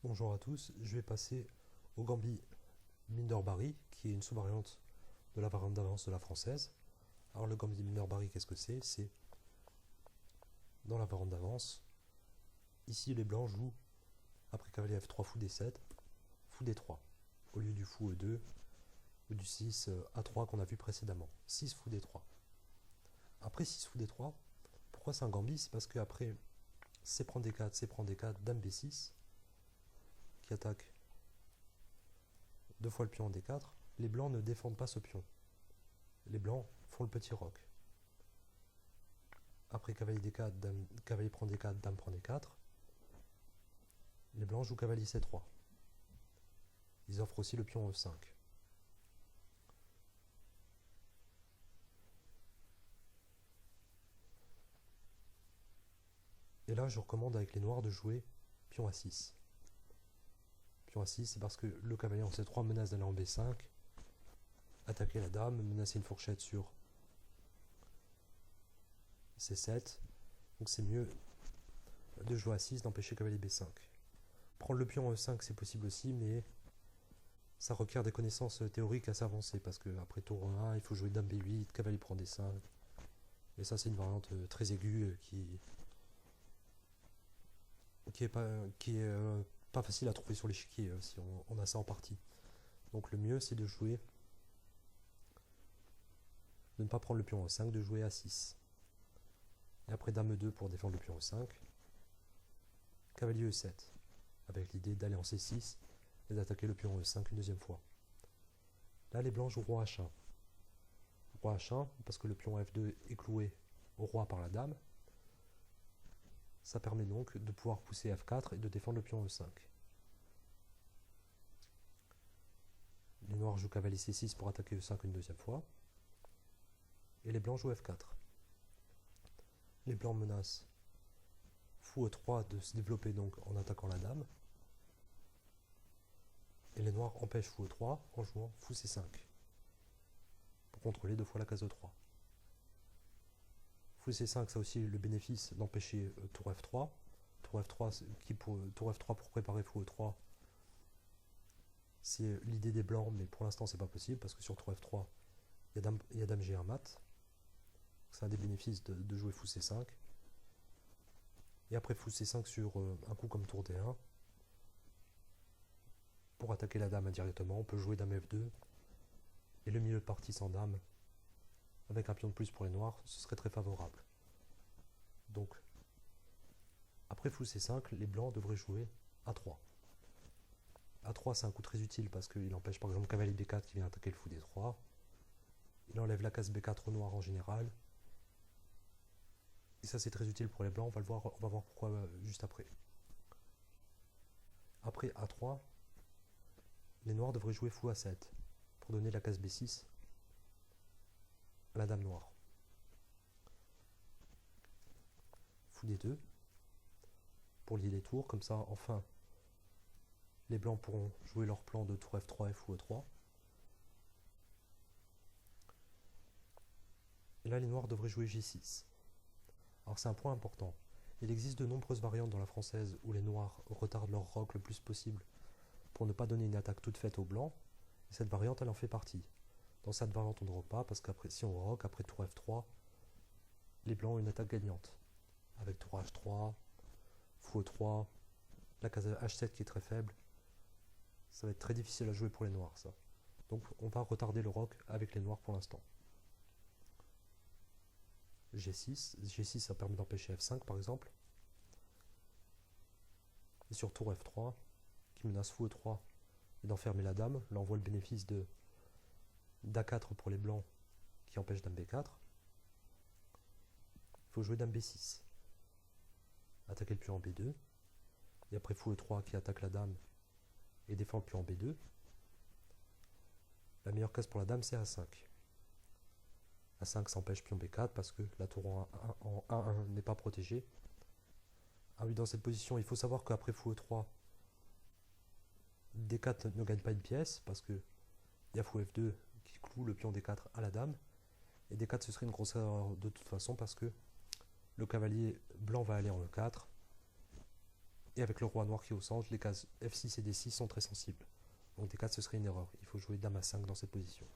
Bonjour à tous, je vais passer au gambit Minderbari, qui est une sous-variante de la variante d'avance de la française. Alors le gambit Minderbari, qu'est-ce que c'est? C'est dans la variante d'avance. Ici, les blancs jouent, après cavalier F3, fou D7, fou D3, au lieu du fou E2 ou du 6 A3 qu'on a vu précédemment. 6 fou D3. Après 6 fou D3, pourquoi c'est un gambit? C'est parce qu'après C prend D4, C prend D4, dame B6, qui attaque deux fois le pion en D4, les blancs ne défendent pas ce pion. Les blancs font le petit roc. Après cavalier D4, cavalier prend D4, dame prend D4. Les blancs jouent cavalier C3. Ils offrent aussi le pion E5. Et là, je recommande avec les noirs de jouer pion A6. Pion A6, c'est parce que le cavalier en C3 menace d'aller en B5, attaquer la dame, menacer une fourchette sur C7. Donc c'est mieux de jouer A6, d'empêcher cavalier B5. Prendre le pion E5, c'est possible aussi, mais ça requiert des connaissances théoriques assez avancées, parce que après tour 1, il faut jouer dame B8, cavalier prend D5. Et ça, c'est une variante très aiguë qui est pas facile à trouver sur l'échiquier si on a ça en partie. Donc le mieux, c'est de ne pas prendre le pion E5, de jouer A6. Et après dame E2 pour défendre le pion E5. Cavalier E7, avec l'idée d'aller en C6 et d'attaquer le pion E5 une deuxième fois. Là, les blancs jouent roi H1. Roi H1, parce que le pion F2 est cloué au roi par la dame. Ça permet donc de pouvoir pousser F4 et de défendre le pion E5. Les noirs jouent cavalier C6 pour attaquer E5 une deuxième fois. Et les blancs jouent F4. Les blancs menacent fou E3 de se développer donc en attaquant la dame. Et les noirs empêchent fou E3 en jouant fou C5 pour contrôler deux fois la case E3. Fou C5, ça a aussi le bénéfice d'empêcher tour F3. Tour F3 pour préparer fou E3, c'est l'idée des blancs, mais pour l'instant c'est pas possible parce que sur tour F3, il y a dame G1 mat. C'est un des bénéfices de jouer fou C5. Et après fou C5 sur un coup comme tour D1, pour attaquer la dame indirectement, on peut jouer dame F2. Et le milieu de partie sans dame, avec un pion de plus pour les noirs, ce serait très favorable. Donc, après fou C5, les blancs devraient jouer A3. A3, c'est un coup très utile parce qu'il empêche par exemple cavalier B4 qui vient attaquer le fou D3. Il enlève la case B4 au noir en général. Et ça, c'est très utile pour les blancs. On va voir pourquoi juste après. Après A3, les noirs devraient jouer fou A7 pour donner la case B6 à la dame noire. Fou D2 pour lier les tours. Comme ça, enfin, les blancs pourront jouer leur plan de tour F3 et fou E3. Et là, les noirs devraient jouer G6. Alors c'est un point important. Il existe de nombreuses variantes dans la française où les noirs retardent leur roc le plus possible pour ne pas donner une attaque toute faite aux blancs. Et cette variante, elle en fait partie. Dans cette variante, on ne rock pas parce qu'après, si on rock, après tour F3, les blancs ont une attaque gagnante. Avec tour H3, fou E3, la case H7 qui est très faible. Ça va être très difficile à jouer pour les noirs, ça. Donc on va retarder le rock avec les noirs pour l'instant. G6, ça permet d'empêcher F5 par exemple. Et sur tour F3, qui menace fou E3 et d'enfermer la dame, là on voit le bénéfice d'A4 pour les blancs qui empêche dame B4. Il faut jouer dame B6. Attaquer le pion en B2. Et après fou E3 qui attaque la dame et défend le pion en B2. La meilleure case pour la dame c'est A5. A5 s'empêche pion B4 parce que la tour en A1 n'est pas protégée. Ah oui, dans cette position, il faut savoir qu'après fou E3, D4 ne gagne pas une pièce parce que il y a fou F2 qui cloue le pion D4 à la dame. Et D4 ce serait une grosse erreur de toute façon parce que le cavalier blanc va aller en E4 Et avec le roi noir qui est au centre, les cases F6 et D6 sont très sensibles. Donc D4 ce serait une erreur. Il faut jouer Dame à 5 dans cette position.